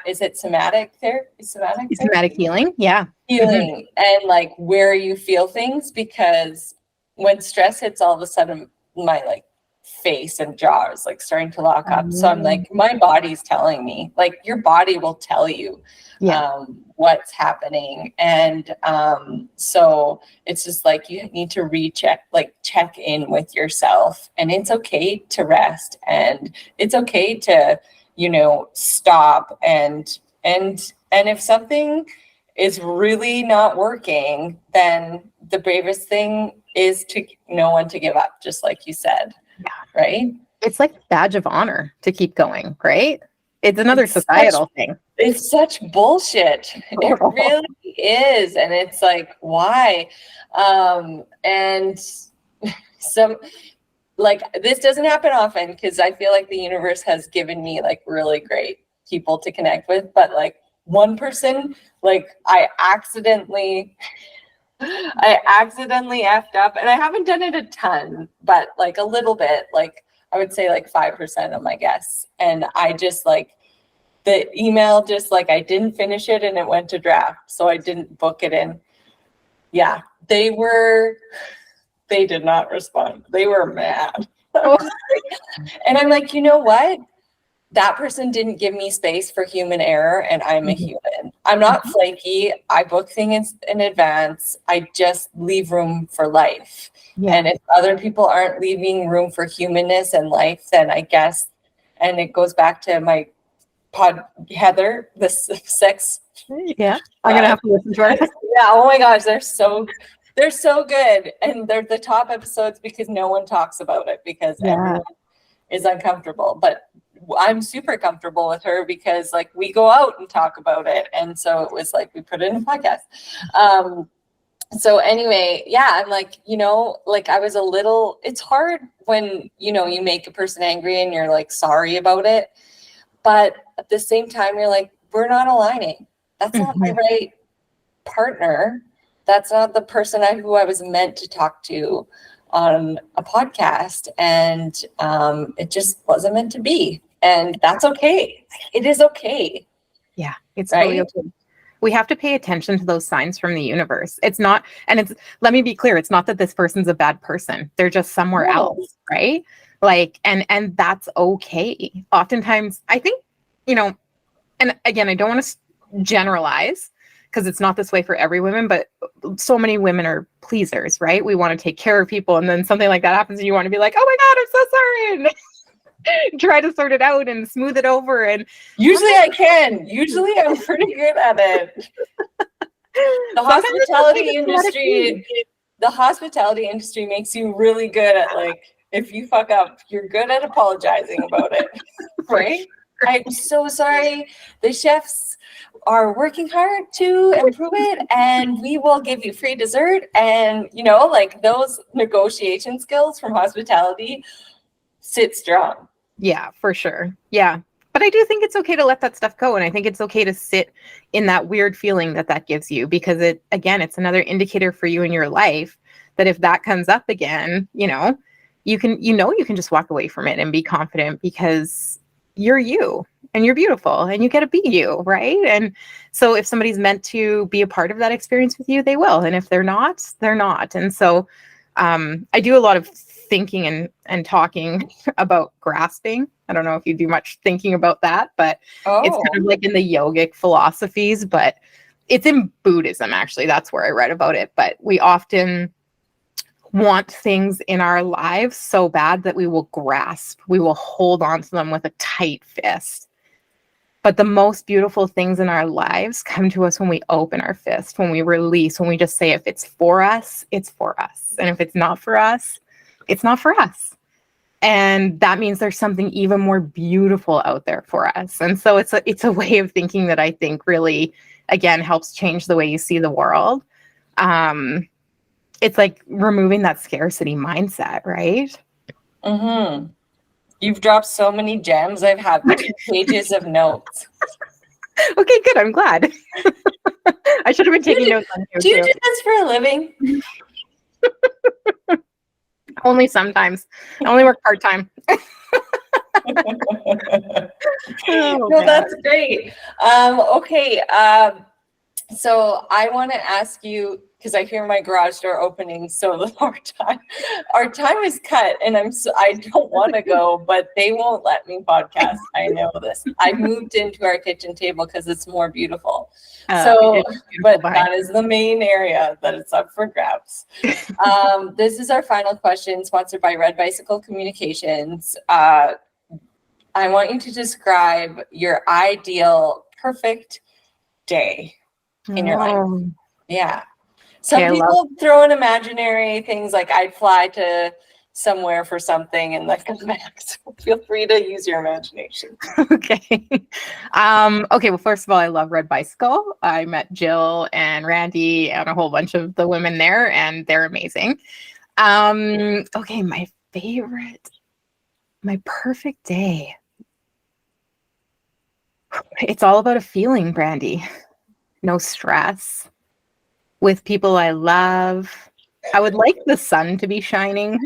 is it somatic therapy? Somatic healing. Yeah. Healing and where you feel things, because when stress hits, all of a sudden my face and jaw is starting to lock up. So I'm like, my body's telling me, your body will tell you what's happening. And so it's just you need to recheck, check in with yourself, and it's okay to rest and it's okay to, stop and if something is really not working, then the bravest thing is to know when to give up, just like you said. Yeah. Right. It's like a badge of honor to keep going, right? It's another It's societal thing. It's such bullshit. It really is. And it's like, why? And some, like, this doesn't happen often because I feel like the universe has given me like really great people to connect with. But like one person, like I accidentally effed up, and I haven't done it a ton, but like a little bit, like I would say like 5% of my guests. And I just like, the email just like I didn't finish it and it went to draft, so I didn't book it in. Yeah, they did not respond. They were mad. And I'm like, you know what? That person didn't give me space for human error, and I'm a human. I'm not flaky. I book things in advance. I just leave room for life. Yeah. And if other people aren't leaving room for humanness and life, then I guess, and it goes back to my Heather, the sex. Yeah, I'm gonna have to listen to ours. Yeah, oh my gosh, they're so good, and they're the top episodes because no one talks about it because everyone is uncomfortable. But I'm super comfortable with her because like we go out and talk about it, and so it was like we put it in a podcast. So anyway, yeah, I'm like, like I was a little. It's hard when you make a person angry and you're like sorry about it. But at the same time, you're like, we're not aligning. That's not my right partner. That's not the person who I was meant to talk to on a podcast. And it just wasn't meant to be. And that's okay. It is okay. Yeah, it's right? totally okay. We have to pay attention to those signs from the universe. It's not, and let me be clear, it's not that this person's a bad person. They're just somewhere else, right? Like, and that's okay. Oftentimes, I think, and again, I don't want to generalize because it's not this way for every woman, but so many women are pleasers, right? We want to take care of people. And then something like that happens and you want to be like, oh my God, I'm so sorry. And try to sort it out and smooth it over. And usually I can. Usually I'm pretty good at it. The hospitality industry makes you really good at like, if you fuck up, you're good at apologizing about it, right? I'm so sorry. The chefs are working hard to improve it, and we will give you free dessert. And like those negotiation skills from hospitality sit strong. Yeah, for sure. Yeah. But I do think it's okay to let that stuff go. And I think it's okay to sit in that weird feeling that gives you, because it's another indicator for you in your life that if that comes up again, you can just walk away from it and be confident because you're you and you're beautiful and you get to be you. Right. And so if somebody's meant to be a part of that experience with you, they will. And if they're not, they're not. And so I do a lot of thinking and talking about grasping. I don't know if you do much thinking about that, but it's kind of like in the yogic philosophies, but it's in Buddhism, actually. That's where I read about it. But we often want things in our lives so bad that we will grasp, we will hold on to them with a tight fist. But the most beautiful things in our lives come to us when we open our fist, when we release, when we just say, if it's for us, it's for us. And if it's not for us, it's not for us. And that means there's something even more beautiful out there for us. And so it's a way of thinking that I think really, again, helps change the way you see the world. It's like removing that scarcity mindset, right? Mm-hmm. You've dropped so many gems. I've had 2 pages of notes. Okay, good. I'm glad. I should have been taking notes on you. Do you do this for a living? Only sometimes. I only work part-time. No, that's great. Okay. So I want to ask you, because I hear my garage door opening, so our time is cut, and I don't want to go, but they won't let me podcast. I know this. I moved into our kitchen table because it's more beautiful. But that is the main area that it's up for grabs. This is our final question, sponsored by Red Bicycle Communications. I want you to describe your ideal, perfect day in your life. Yeah. Some people throw in imaginary things like I'd fly to somewhere for something and then come back. So feel free to use your imagination. Okay. Okay. Well, first of all, I love Red Bicycle. I met Jill and Randy and a whole bunch of the women there, and they're amazing. Okay. My perfect day. It's all about a feeling, Brandy. No stress, with people I love. I would like the sun to be shining.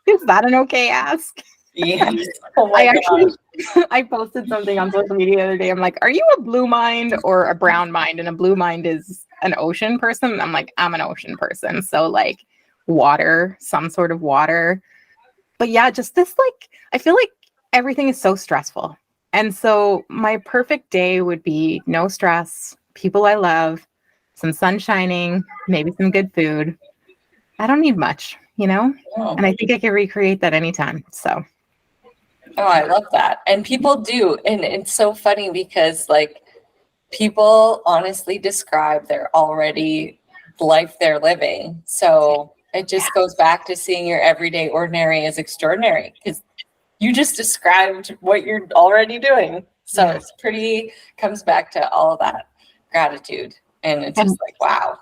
Is that an okay ask? Yes. Oh my I actually, God. I posted something on social media the other day. I'm like, are you a blue mind or a brown mind? And a blue mind is an ocean person. I'm like, I'm an ocean person. So like water, some sort of water. But yeah, just this like, I feel like everything is so stressful. And so my perfect day would be no stress, people I love, some sun shining, maybe some good food. I don't need much, you know? Oh. And I think I can recreate that anytime. So Oh, I love that. And people do. And it's so funny because like people honestly describe their already life they're living. So it just goes back to seeing your everyday ordinary as extraordinary because you just described what you're already doing. So it's pretty, comes back to all of that gratitude. And it's just like, wow.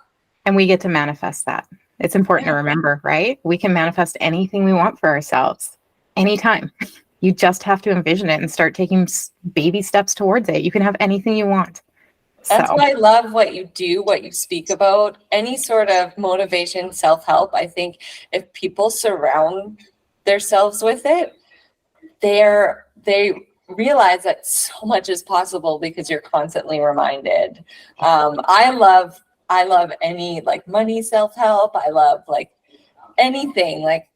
and we get to manifest that. It's important to remember, right? We can manifest anything we want for ourselves anytime. You just have to envision it and start taking baby steps towards it. You can have anything you want. That's why I love what you do, what you speak about, any sort of motivation, self-help. I think if people surround themselves with it, they realize that so much is possible because you're constantly reminded. I love any like money self-help. I love like anything like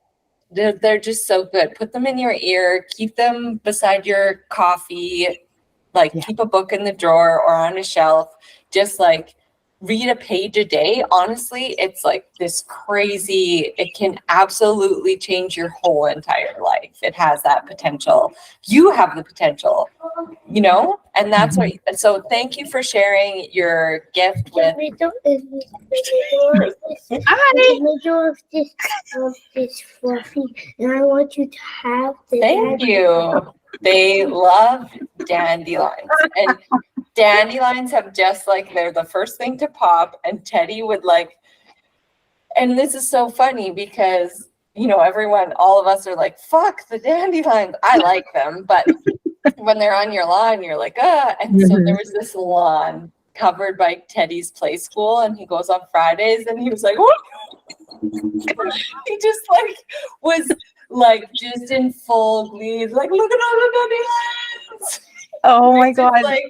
they're just so good. Put them in your ear, keep them beside your coffee, like keep a book in the drawer or on a shelf, just like read a page a day. Honestly, it's like this crazy, it can absolutely change your whole entire life. It has that potential. You have the potential, you know, and that's what, so thank you for sharing your gift with. This fluffy, and I want you to have the. Thank you. They love dandelions, and dandelions have just like they're the first thing to pop. And Teddy would like, and this is so funny because you know everyone, all of us are like, "Fuck the dandelions." I like them, but when they're on your lawn, you're like, "Ah." And so there was this lawn covered by Teddy's play school, and he goes on Fridays, and he was like, "What?" He just like was like just in full glee, like look at all the dandelions. Oh my God. Like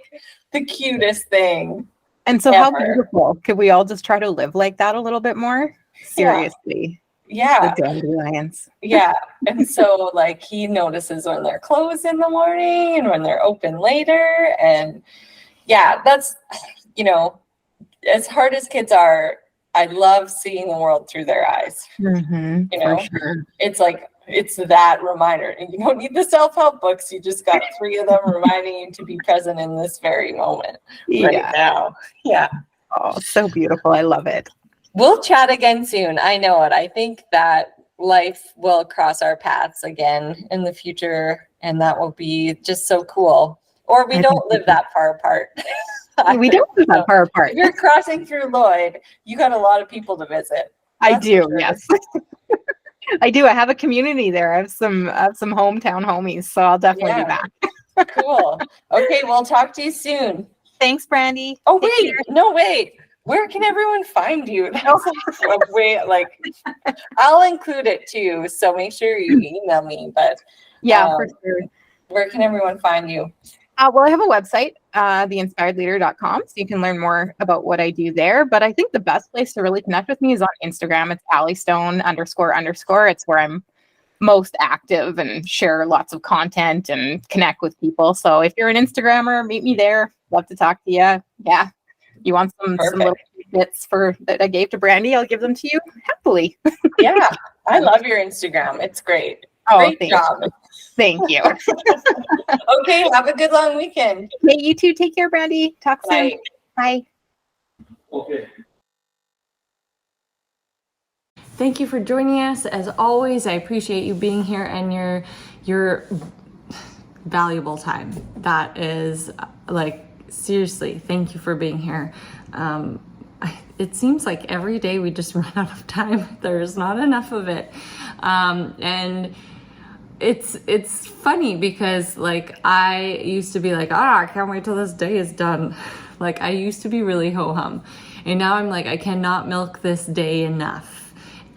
the cutest thing. And so ever. how beautiful. Could we all just try to live like that a little bit more? Seriously. Yeah. The dandelions. Yeah. And so like he notices when they're closed in the morning and when they're open later. And yeah, that's, you know, as hard as kids are, I love seeing the world through their eyes. Mm-hmm, you know, for sure. It's like, it's that reminder. And you don't need the self-help books. You just got 3 of them reminding you to be present in this very moment right now. Yeah. Oh, so beautiful. I love it. We'll chat again soon. I know it. I think that life will cross our paths again in the future. And that will be just so cool. Or we don't live that far apart. We don't live that far apart. If you're crossing through Lloyd, you got a lot of people to visit. I do, yes. I do. I have a community there. I have some hometown homies, so I'll definitely be back. Cool. Okay, we'll talk to you soon. Thanks, Brandy. Oh, wait. Where can everyone find you? Like I'll include it too. So make sure you email me. But for sure. Where can everyone find you? Well, I have a website, theinspiredleader.com, so you can learn more about what I do there. But I think the best place to really connect with me is on Instagram. It's ___. It's where I'm most active and share lots of content and connect with people. So if you're an Instagrammer, meet me there. Love to talk to you. Yeah. You want some little bits that I gave to Brandy, I'll give them to you happily. Yeah. I love your Instagram. It's great. Oh, great job. Thank you. Okay. Have a good long weekend. Hey, you too. Take care, Brandy. Talk soon. Bye. Okay. Thank you for joining us. As always, I appreciate you being here and your valuable time. That is like, seriously, thank you for being here. It seems like every day we just run out of time. There's not enough of it. And it's funny because like I used to be like, I can't wait till this day is done. Like I used to be really ho-hum. And now I'm like, I cannot milk this day enough.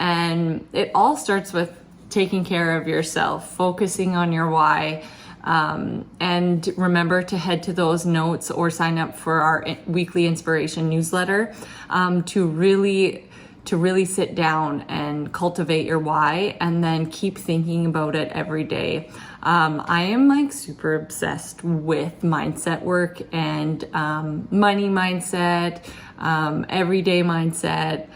And it all starts with taking care of yourself, focusing on your why. And remember to head to those notes or sign up for our weekly inspiration newsletter to really sit down and cultivate your why and then keep thinking about it every day. I am like super obsessed with mindset work and money mindset, everyday mindset.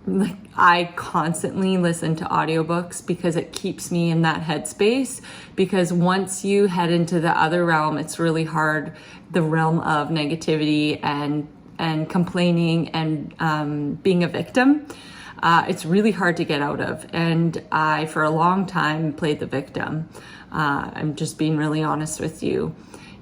Like I constantly listen to audiobooks because it keeps me in that headspace, because once you head into the other realm, it's really hard, the realm of negativity and complaining and being a victim. It's really hard to get out of. And I, for a long time, played the victim. I'm just being really honest with you.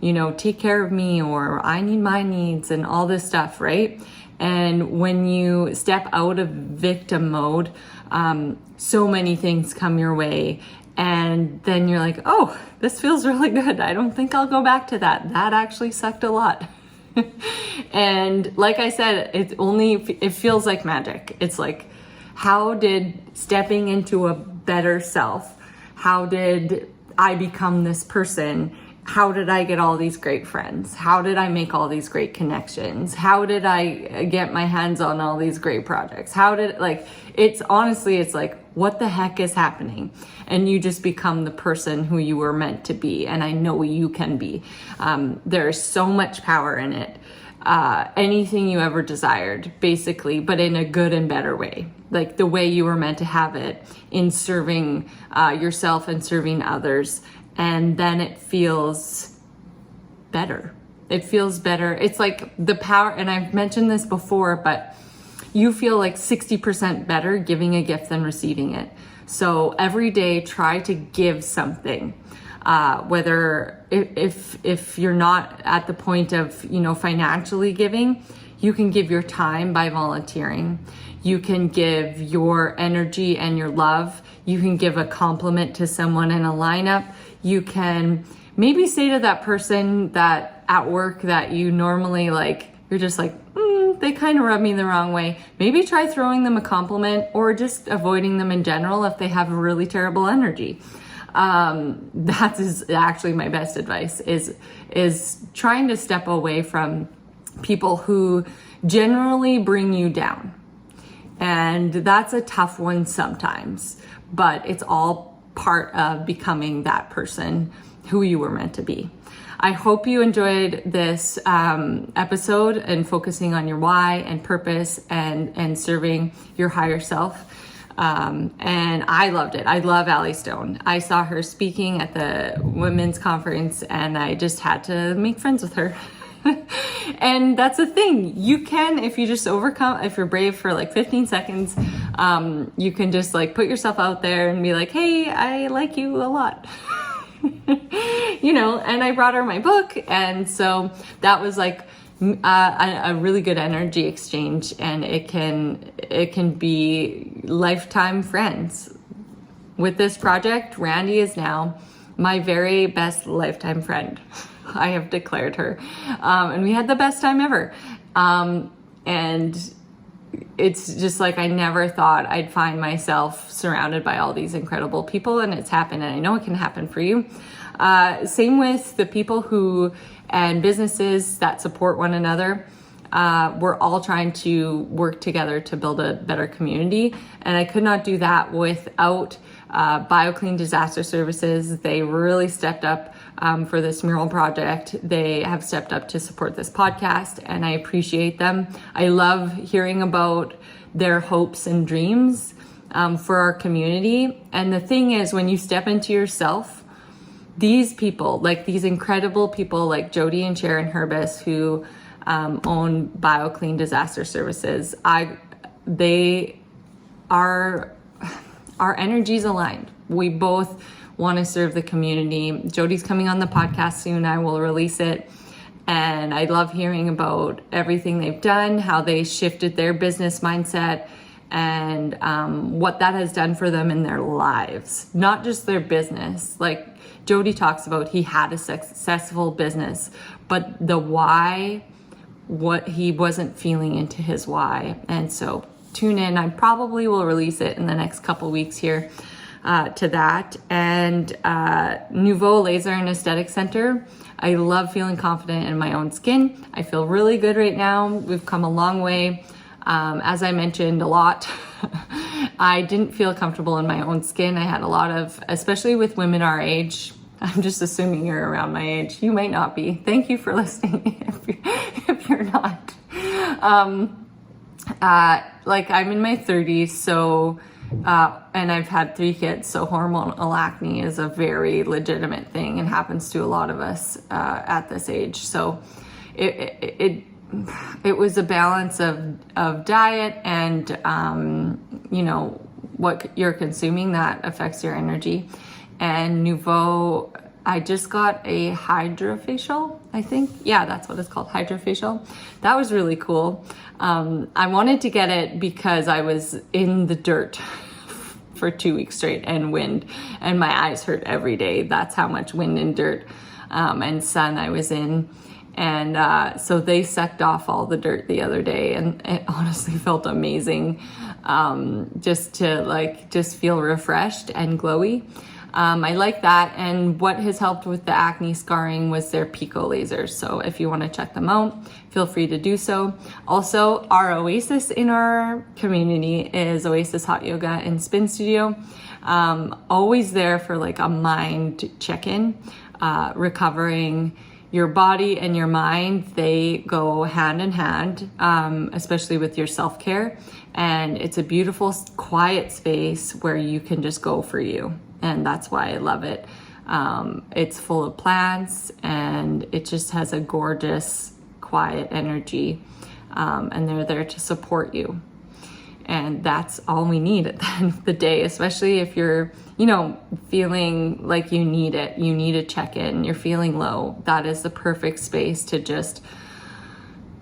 You know, take care of me, or I need my needs and all this stuff, right? And when you step out of victim mode, so many things come your way. And then you're like, oh, this feels really good. I don't think I'll go back to that. That actually sucked a lot. And like I said, it feels like magic. It's like, how did stepping into a better self, how did I become this person? How did I get all these great friends? How did I make all these great connections? How did I get my hands on all these great projects? It's like, what the heck is happening? And you just become the person who you were meant to be. And I know you can be. There's so much power in it. Anything you ever desired, basically, but in a good and better way. Like the way you were meant to have it, in serving yourself and serving others. And then it feels better. It feels better. It's like the power, and I've mentioned this before, but you feel like 60% better giving a gift than receiving it. So every day try to give something. Whether if you're not at the point of, financially giving, you can give your time by volunteering. You can give your energy and your love. You can give a compliment to someone in a lineup. You can maybe say to that person that at work that you normally like, you're just like, they kind of rub me the wrong way. Maybe try throwing them a compliment or just avoiding them in general if they have a really terrible energy. That is actually my best advice is trying to step away from people who generally bring you down. And that's a tough one sometimes, but it's all part of becoming that person who you were meant to be. I hope you enjoyed this episode and focusing on your why and purpose and serving your higher self. And I loved it. I love Allie Stone. I saw her speaking at the women's conference and I just had to make friends with her. And that's the thing. You can, if you just if you're brave for like 15 seconds, you can just like put yourself out there and be like, hey, I like you a lot. And I brought her my book. And so that was like a really good energy exchange, and it can be lifetime friends. With this project, Randy is now my very best lifetime friend. I have declared her. And we had the best time ever. And it's just like, I never thought I'd find myself surrounded by all these incredible people, and it's happened, and I know it can happen for you. Same with the people and businesses that support one another. We're all trying to work together to build a better community. And I could not do that without BioClean Disaster Services. They really stepped up for this mural project. They have stepped up to support this podcast, and I appreciate them. I love hearing about their hopes and dreams for our community. And the thing is, when you step into yourself, these people, like these incredible people like Jody and Sharon Herbis, who own BioClean Disaster Services, they our energy's aligned. We both want to serve the community. Jody's coming on the podcast soon. I will release it. And I love hearing about everything they've done, how they shifted their business mindset, and what that has done for them in their lives, not just their business. Like Jody talks about, he had a successful business, but the why, what he wasn't feeling into his why. And so tune in. I probably will release it in the next couple weeks here to that. And Nouveau Laser and Aesthetic Center. I love feeling confident in my own skin. I feel really good right now. We've come a long way. As I mentioned a lot, I didn't feel comfortable in my own skin. I had a lot of, especially with women our age, I'm just assuming you're around my age. You might not be. Thank you for listening if you're not. Like I'm in my 30s, so, and I've had 3 kids, so hormonal acne is a very legitimate thing and happens to a lot of us at this age. So it was a balance of diet and, you know, what you're consuming that affects your energy. And Nouveau, I just got a hydrofacial, I think. Yeah, that's what it's called, hydrofacial. That was really cool. I wanted to get it because I was in the dirt for 2 weeks straight and wind, and my eyes hurt every day. That's how much wind and dirt and sun I was in. And so they sucked off all the dirt the other day, and it honestly felt amazing, just to feel refreshed and glowy. I like that. And what has helped with the acne scarring was their Pico lasers. So if you want to check them out, feel free to do so. Also, our oasis in our community is Oasis Hot Yoga and Spin Studio. Always there for like a mind check-in, recovering. Your body and your mind, they go hand in hand, especially with your self-care. And it's a beautiful, quiet space where you can just go for you. And that's why I love it. It's full of plants and it just has a gorgeous, quiet energy. And they're there to support you. And that's all we need at the end of the day, especially if you're, you know, feeling like you need it. You need a check-in. You're feeling low. That is the perfect space to just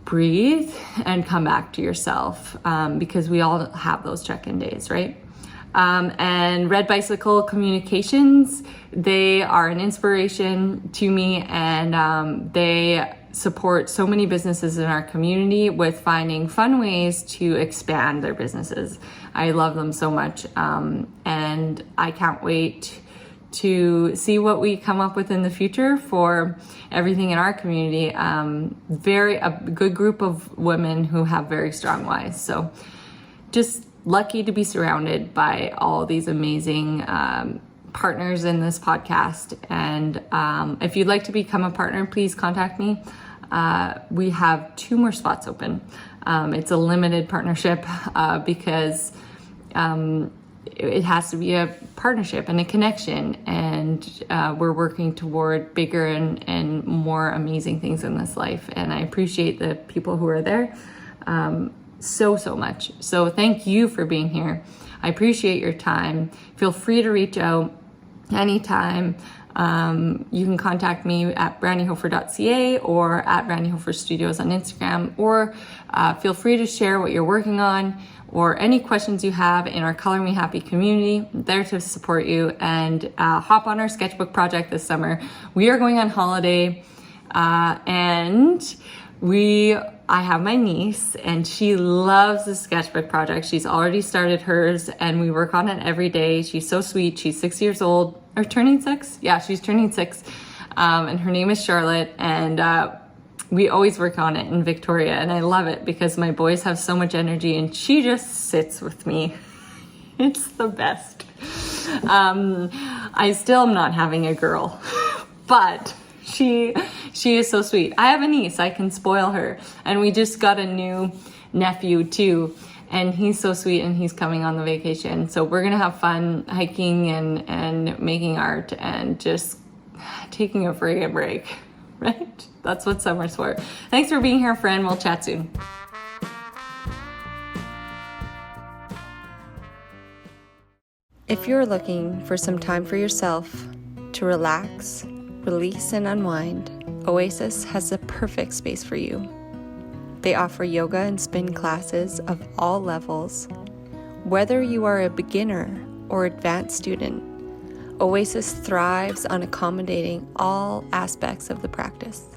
breathe and come back to yourself, because we all have those check-in days, right? And Red Bicycle Communications, they are an inspiration to me, and they support so many businesses in our community with finding fun ways to expand their businesses. I love them so much, and I can't wait to see what we come up with in the future for everything in our community. A good group of women who have very strong whys. So just lucky to be surrounded by all these amazing partners in this podcast. And if you'd like to become a partner, please contact me. We have 2 more spots open. It's a limited partnership because it has to be a partnership and a connection. And we're working toward bigger and more amazing things in this life. And I appreciate the people who are there so much. So thank you for being here. I appreciate your time. Feel free to reach out anytime. You can contact me at brandyhofer.ca or at brandyhofer studios on Instagram, or feel free to share what you're working on or any questions you have in our Color Me Happy community. I'm there to support you, and hop on our sketchbook project this summer. We are going on holiday, and I have my niece, and she loves the sketchbook project. She's already started hers, and we work on it every day. She's so sweet. She's 6 years old, or turning 6. Yeah, she's turning 6. And her name is Charlotte, and we always work on it in Victoria, and I love it because my boys have so much energy, and she just sits with me. It's the best. I still am not having a girl, but she is so sweet. I have a niece, I can spoil her. And we just got a new nephew too, and he's so sweet, and he's coming on the vacation. So we're gonna have fun hiking and making art and just taking a friggin' break, right? That's what summer's for. Thanks for being here, friend. We'll chat soon. If you're looking for some time for yourself to relax, release, and unwind, Oasis has the perfect space for you. They offer yoga and spin classes of all levels. Whether you are a beginner or advanced student, Oasis thrives on accommodating all aspects of the practice.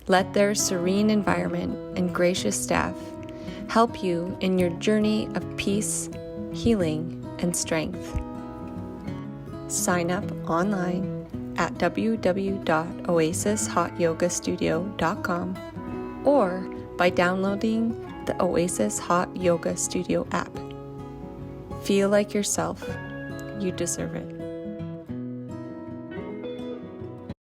Let their serene environment and gracious staff help you in your journey of peace, healing, and strength. Sign up online at www.oasishotyogastudio.com or by downloading the Oasis Hot Yoga Studio app. Feel like yourself. You deserve it.